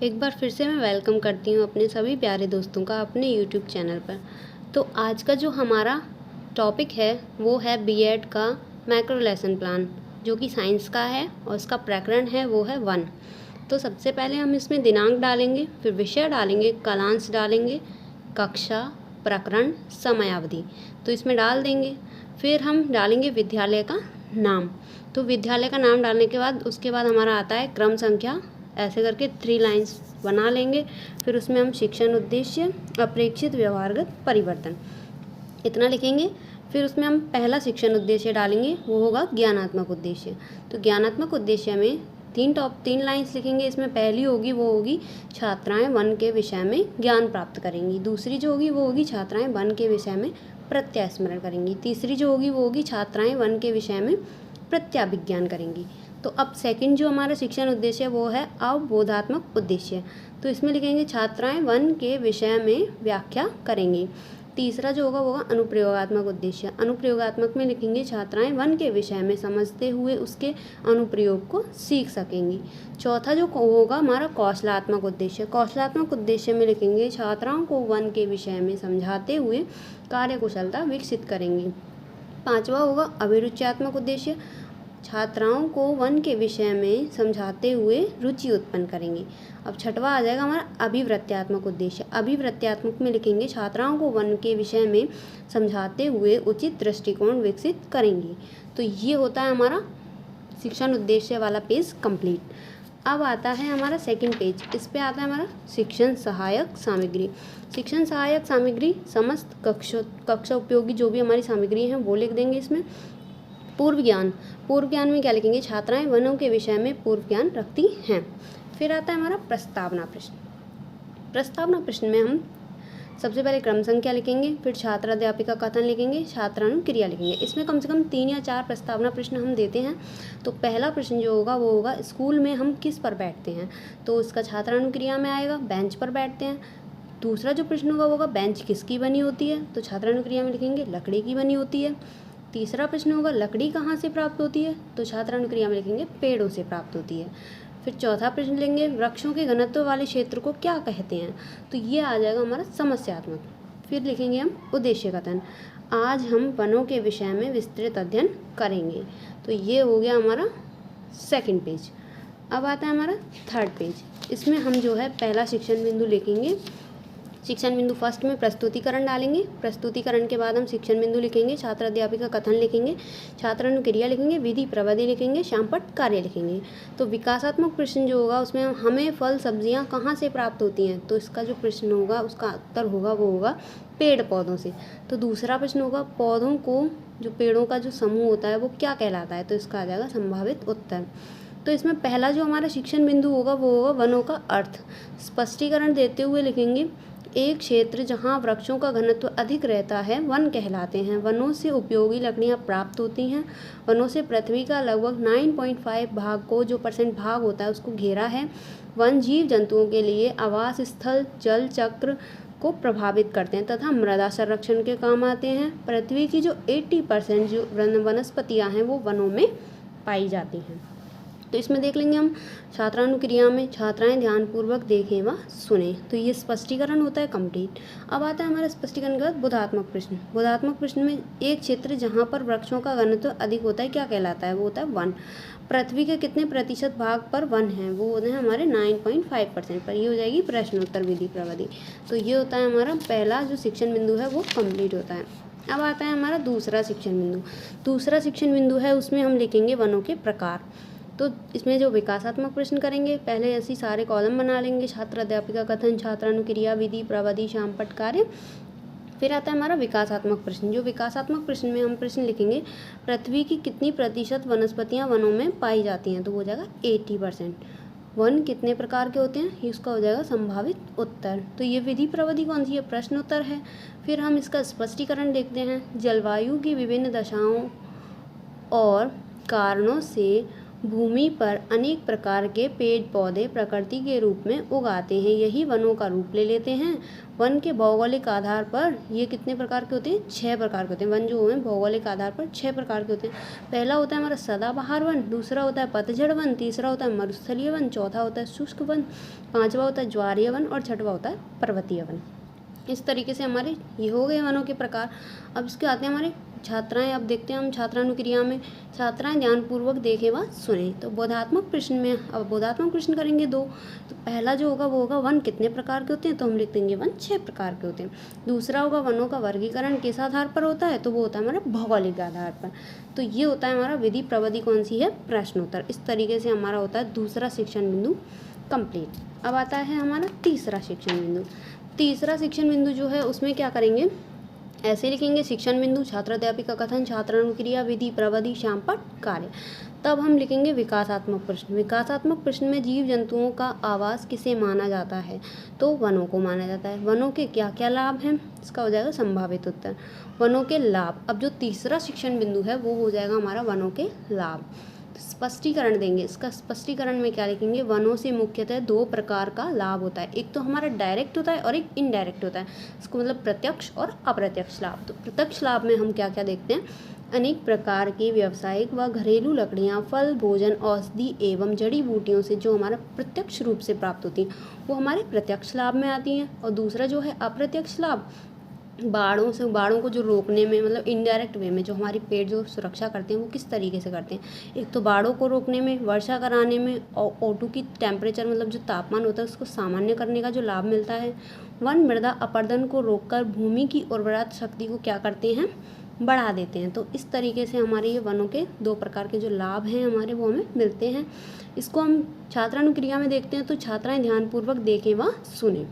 एक बार फिर से मैं वेलकम करती हूँ अपने सभी प्यारे दोस्तों का अपने यूट्यूब चैनल पर। तो आज का जो हमारा टॉपिक है वो है बीएड का मैक्रो लेसन प्लान, जो कि साइंस का है और इसका प्रकरण है वो है 1। तो सबसे पहले हम इसमें दिनांक डालेंगे, फिर विषय डालेंगे, कालांश डालेंगे, कक्षा, प्रकरण, समयावधि तो इसमें डाल देंगे। फिर हम डालेंगे विद्यालय का नाम। तो विद्यालय का नाम डालने के बाद उसके बाद हमारा आता है क्रम संख्या, ऐसे करके 3 लाइंस बना लेंगे। फिर उसमें हम शिक्षण उद्देश्य, अपेक्षित व्यवहारगत परिवर्तन इतना लिखेंगे। फिर उसमें हम पहला शिक्षण उद्देश्य डालेंगे, वो होगा ज्ञानात्मक उद्देश्य। तो ज्ञानात्मक उद्देश्य में 3 लाइंस लिखेंगे। इसमें पहली होगी वो होगी छात्राएं वन के विषय में ज्ञान प्राप्त करेंगी। दूसरी जो होगी वो होगी छात्राएं वन के विषय में प्रत्यास्मरण करेंगी। तीसरी जो होगी वो होगी छात्राएं वन के विषय में प्रत्याभिज्ञान करेंगी। तो अब सेकंड जो हमारा शिक्षण उद्देश्य है वो है अवबोधात्मक उद्देश्य। तो इसमें लिखेंगे छात्राएं वन के विषय में व्याख्या करेंगी। तीसरा जो होगा वो होगा अनुप्रयोगात्मक उद्देश्य। अनुप्रयोगात्मक में लिखेंगे छात्राएं वन के विषय में समझते हुए उसके अनुप्रयोग को सीख सकेंगी। चौथा जो होगा हमारा कौशलात्मक उद्देश्य। कौशलात्मक उद्देश्य में लिखेंगे छात्राओं को वन के विषय में समझाते हुए कार्यकुशलता विकसित करेंगी। पांचवा होगा अभिरुच्यात्मक उद्देश्य। छात्राओं को वन के विषय में समझाते हुए रुचि उत्पन्न करेंगी। अब छठवा आ जाएगा हमारा अभिवृत्त्यात्मक उद्देश्य। अभिवृत्त्यात्मक में लिखेंगे छात्राओं को वन के विषय में समझाते हुए उचित दृष्टिकोण विकसित करेंगी। तो ये होता है हमारा शिक्षण उद्देश्य वाला पेज कंप्लीट। अब आता है हमारा सेकंड पेज। इस पे आता है हमारा शिक्षण सहायक सामग्री। शिक्षण सहायक सामग्री समस्त कक्षा उपयोगी जो भी हमारी सामग्री हैं वो लिख देंगे इसमें। पूर्व ज्ञान में क्या लिखेंगे, छात्राएं वनों के विषय में पूर्व ज्ञान रखती हैं। फिर आता है हमारा प्रस्तावना प्रश्न। प्रस्तावना प्रश्न में हम सबसे पहले क्रम संख्या लिखेंगे, फिर छात्र अध्यापिका कथन लिखेंगे, छात्रानुक्रिया लिखेंगे। इसमें कम से कम 3 या 4 प्रस्तावना प्रश्न हम देते हैं। तो पहला प्रश्न जो होगा वो होगा स्कूल में हम किस पर बैठते हैं। तो इसका छात्रानुक्रिया में आएगा बेंच पर बैठते हैं। दूसरा जो प्रश्न होगा वो होगा बेंच किसकी बनी होती है। तो छात्रानुक्रिया में लिखेंगे लकड़ी की बनी होती है। तीसरा प्रश्न होगा लकड़ी कहाँ से प्राप्त होती है। तो छात्रानुक्रिया में लिखेंगे पेड़ों से प्राप्त होती है। फिर चौथा प्रश्न लेंगे वृक्षों के घनत्व वाले क्षेत्र को क्या कहते हैं। तो ये आ जाएगा हमारा समस्यात्मक। फिर लिखेंगे हम उद्देश्य कथन, आज हम वनों के विषय में विस्तृत अध्ययन करेंगे। तो ये हो गया हमारा सेकंड पेज। अब आता है हमारा थर्ड पेज। इसमें हम जो है पहला शिक्षण बिंदु लिखेंगे। शिक्षण बिंदु फर्स्ट में प्रस्तुतिकरण डालेंगे। प्रस्तुतिकरण के बाद हम शिक्षण बिंदु लिखेंगे, छात्र अध्यापिका कथन लिखेंगे, छात्रानुक्रिया लिखेंगे, विधि प्रविधि लिखेंगे, श्यामपट्ट कार्य लिखेंगे। तो विकासात्मक प्रश्न जो होगा उसमें हमें फल सब्जियां कहाँ से प्राप्त होती हैं। तो इसका जो प्रश्न होगा उसका उत्तर होगा वो होगा पेड़ पौधों से। तो दूसरा प्रश्न होगा पौधों को, जो पेड़ों का जो समूह होता है वो क्या कहलाता है। तो इसका आ जाएगा संभावित उत्तर। तो इसमें पहला जो हमारा शिक्षण बिंदु होगा वो होगा वनों का अर्थ। स्पष्टीकरण देते हुए लिखेंगे एक क्षेत्र जहाँ वृक्षों का घनत्व अधिक रहता है वन कहलाते हैं। वनों से उपयोगी लकड़ियाँ प्राप्त होती हैं। वनों से पृथ्वी का लगभग 9.5 भाग को, जो % भाग होता है उसको घेरा है। वन जीव जंतुओं के लिए आवास स्थल, जल चक्र को प्रभावित करते हैं तथा मृदा संरक्षण के काम आते हैं। पृथ्वी की जो 80% जो वनस्पतियाँ हैं वो वनों में पाई जाती हैं। तो इसमें देख लेंगे हम छात्रानुक्रिया में छात्राएं ध्यानपूर्वक देखें व सुने। तो ये स्पष्टीकरण होता है कंप्लीट। अब आता है हमारा स्पष्टीकरण के बाद बोधात्मक प्रश्न। बोधात्मक प्रश्न में एक क्षेत्र जहाँ पर वृक्षों का घनत्व अधिक होता है क्या कहलाता है। वो होता है वन। पृथ्वी के कितने प्रतिशत भाग पर वन है। वो होते हैं हमारे 9.5% पर। ये हो जाएगी प्रश्नोत्तर विधि प्रविधि। तो ये होता है हमारा पहला जो शिक्षण बिंदु है वो कंप्लीट होता है। अब आता है हमारा दूसरा शिक्षण बिंदु। दूसरा शिक्षण बिंदु है उसमें हम लिखेंगे वनों के प्रकार। तो इसमें जो विकासात्मक प्रश्न करेंगे पहले ऐसे सारे कॉलम बना लेंगे, छात्र अध्यापिका कथन, छात्रानुक्रिया, विधि प्रविधि, श्यामपट्ट कार्य। फिर आता है हमारा विकासात्मक प्रश्न। जो विकासात्मक प्रश्न में हम प्रश्न लिखेंगे पृथ्वी की कितनी प्रतिशत वनस्पतियां वनों में पाई जाती हैं। तो हो जाएगा 80%। वन कितने प्रकार के होते हैं, इसका हो जाएगा संभावित उत्तर। तो ये विधि प्रविधि कौन सी है, प्रश्न उत्तर है। फिर हम इसका स्पष्टीकरण देखते हैं। जलवायु की विभिन्न दशाओं और कारणों से भूमि पर अनेक प्रकार के पेड़ पौधे प्रकृति के रूप में उगाते हैं, यही वनों का रूप ले लेते हैं। वन के भौगोलिक आधार पर ये कितने प्रकार के होते हैं? 6 प्रकार के होते हैं। वन जो हैं भौगोलिक आधार पर 6 प्रकार के होते हैं। पहला होता है हमारा सदाबहार वन, दूसरा होता है पतझड़ वन, तीसरा होता है मरुस्थलीय वन, चौथा होता है शुष्क वन, पांचवा होता है ज्वारीय वन और छठवा होता है पर्वतीय वन। इस तरीके से हमारे ये हो गए वनों के प्रकार। अब इसके आते हैं हमारे छात्राएं। अब देखते हैं हम छात्रानुक्रिया में। छात्राएं ध्यानपूर्वक देखें व सुने। तो बोधात्मक प्रश्न में अब बोधात्मक प्रश्न करेंगे 2। तो पहला जो होगा वो होगा वन कितने प्रकार के होते हैं, तो हम लिख देंगे वन 6 प्रकार के होते हैं। दूसरा होगा वनों का वर्गीकरण किस आधार पर होता है, तो वो होता है हमारा भौगोलिक आधार पर। तो ये होता है हमारा विधि प्रविधि कौन सी है, प्रश्नोत्तर। इस तरीके से हमारा होता है दूसरा शिक्षण बिंदु कंप्लीट। अब आता है हमारा तीसरा शिक्षण बिंदु। तीसरा शिक्षण बिंदु जो है उसमें क्या करेंगे, ऐसे लिखेंगे शिक्षण बिंदु छात्र अध्यापिका कथन छात्रानुक्रिया विधि प्रविधि श्यामपट्ट कार्य। तब हम लिखेंगे विकासात्मक प्रश्न। विकासात्मक प्रश्न में जीव जंतुओं का आवास किसे माना जाता है, तो वनों को माना जाता है। वनों के क्या क्या लाभ हैं, इसका हो जाएगा संभावित उत्तर वनों के लाभ। अब जो तीसरा शिक्षण बिंदु है वो हो जाएगा हमारा वनों के लाभ। स्पष्टीकरण देंगे। इसका स्पष्टीकरण में क्या लिखेंगे, वनों से मुख्यतः 2 प्रकार का लाभ होता है। एक तो हमारा डायरेक्ट होता है और एक इनडायरेक्ट होता है। इसको मतलब प्रत्यक्ष और अप्रत्यक्ष लाभ। तो प्रत्यक्ष लाभ में हम क्या क्या देखते हैं, अनेक प्रकार की व्यावसायिक व घरेलू लकड़ियाँ, फल, भोजन, औषधि एवं जड़ी बूटियों से जो हमारा प्रत्यक्ष रूप से प्राप्त होती हैं वो हमारे प्रत्यक्ष लाभ में आती हैं। और दूसरा जो है अप्रत्यक्ष लाभ, बाढ़ों को जो रोकने में मतलब इनडायरेक्ट वे में जो हमारी पेड़ जो सुरक्षा करते हैं वो किस तरीके से करते हैं। एक तो बाढ़ों को रोकने में, वर्षा कराने में और O2 की टेम्परेचर मतलब जो तापमान होता है उसको सामान्य करने का जो लाभ मिलता है। वन मृदा अपरदन को रोककर भूमि की उर्वरा शक्ति को क्या करते हैं, बढ़ा देते हैं। तो इस तरीके से हमारे ये वनों के 2 प्रकार के जो लाभ हैं हमारे वो हमें मिलते हैं। इसको हम छात्रानुक्रिया में देखते हैं। तो छात्राएं ध्यानपूर्वक देखें व सुने।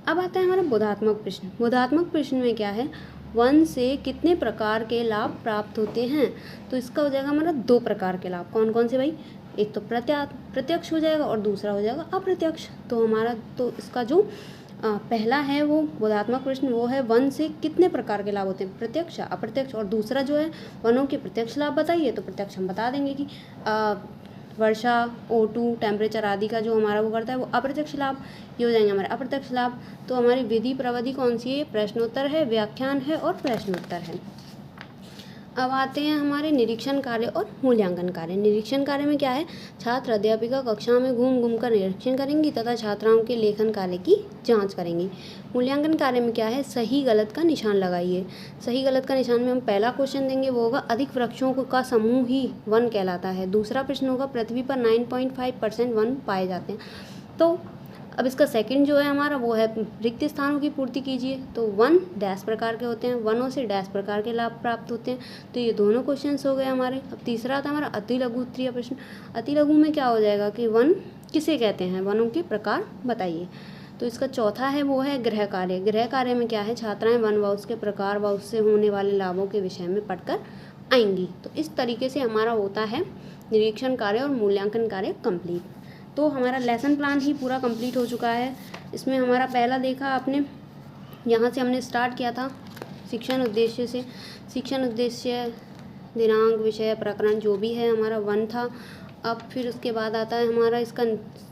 अब आता है हमारा बोधात्मक प्रश्न। बोधात्मक प्रश्न में क्या है, वन से कितने प्रकार के लाभ प्राप्त होते हैं, तो इसका हो जाएगा हमारा 2 प्रकार के लाभ। कौन कौन से भाई, एक तो प्रत्यक्ष हो जाएगा और दूसरा हो जाएगा अप्रत्यक्ष। तो हमारा तो इसका जो पहला है वो बोधात्मक प्रश्न वो है वन से कितने प्रकार के लाभ होते हैं, प्रत्यक्ष अप्रत्यक्ष। और दूसरा जो है वनों के प्रत्यक्ष लाभ बताइए, तो प्रत्यक्ष हम बता देंगे कि वर्षा, O2, टेम्परेचर आदि का जो हमारा वो करता है वो अप्रत्यक्ष लाभ। ये हो जाएंगे हमारे अप्रत्यक्ष लाभ। तो हमारी विधि प्रविधि कौन सी है, प्रश्नोत्तर है, व्याख्यान है और प्रश्नोत्तर है। अब आते हैं हमारे निरीक्षण कार्य और मूल्यांकन कार्य। निरीक्षण कार्य में क्या है, छात्र अध्यापिका कक्षा में घूम कर निरीक्षण करेंगी तथा छात्राओं के लेखन कार्य की जांच करेंगी। मूल्यांकन कार्य में क्या है, सही गलत का निशान लगाइए। सही गलत का निशान में हम पहला क्वेश्चन देंगे वो होगा अधिक वृक्षों का समूह ही वन कहलाता है। दूसरा प्रश्न होगा पृथ्वी पर 9.5% वन पाए जाते हैं। तो अब इसका सेकंड जो है हमारा वो है रिक्त स्थानों की पूर्ति कीजिए। तो वन डैश प्रकार के होते हैं, वनों से डैश प्रकार के लाभ प्राप्त होते हैं। तो ये दोनों क्वेश्चंस हो गए हमारे। अब तीसरा आता है हमारा अति लघु उत्तरीय प्रश्न। अति लघु में क्या हो जाएगा कि वन किसे कहते हैं, वनों के प्रकार बताइए। तो इसका चौथा है वो है गृह कार्य। गृह कार्य में क्या है, छात्राएं वन व उसके प्रकार व उससे होने वाले लाभों के विषय में पढ़कर आएंगी। तो इस तरीके से हमारा होता है निरीक्षण कार्य और मूल्यांकन कार्य कंप्लीट। तो हमारा लेसन प्लान ही पूरा कंप्लीट हो चुका है। इसमें हमारा पहला देखा आपने, यहाँ से हमने स्टार्ट किया था शिक्षण उद्देश्य से। शिक्षण उद्देश्य, दिनांक, विषय, प्रकरण जो भी है हमारा वन था। अब फिर उसके बाद आता है हमारा इसका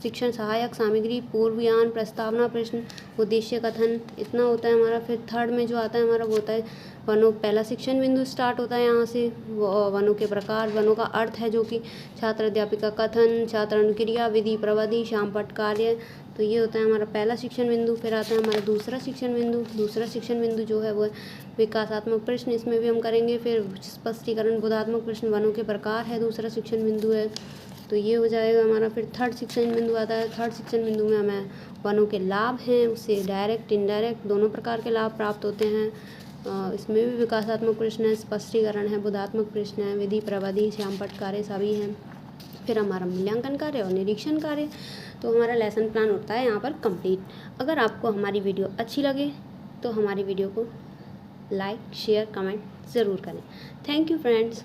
शिक्षण सहायक सामग्री, पूर्वयान, प्रस्तावना प्रश्न, उद्देश्य कथन, इतना होता है हमारा। फिर थर्ड में जो आता है हमारा वो होता है वनों, पहला शिक्षण बिंदु स्टार्ट होता है यहाँ से, वनों के प्रकार, वनों का अर्थ है जो कि छात्र अध्यापिका कथन, छात्रानुक्रिया, विधि प्रविधि, श्यामपट्ट कार्य। तो ये होता है हमारा पहला शिक्षण बिंदु। फिर आता है हमारा दूसरा शिक्षण बिंदु। दूसरा शिक्षण बिंदु जो है वो विकासात्मक प्रश्न, इसमें भी हम करेंगे। फिर स्पष्टीकरण, बोधात्मक प्रश्न, वनों के प्रकार है, दूसरा शिक्षण बिंदु है। तो ये हो जाएगा हमारा। फिर थर्ड शिक्षण बिंदु आता है। थर्ड शिक्षण बिंदु में हमें वनों के लाभ हैं, उससे डायरेक्ट इनडायरेक्ट दोनों प्रकार के लाभ प्राप्त होते हैं। इसमें भी विकासात्मक प्रश्न है, स्पष्टीकरण है, बोधात्मक प्रश्न है, विधि प्रविधि, श्यामपट्ट कार्य सभी हैं। फिर हमारा मूल्यांकन कार्य और निरीक्षण कार्य। तो हमारा लेसन प्लान होता है यहाँ पर कंप्लीट। अगर आपको हमारी वीडियो अच्छी लगे तो हमारी वीडियो को लाइक, शेयर, कमेंट ज़रूर करें। Thank you friends.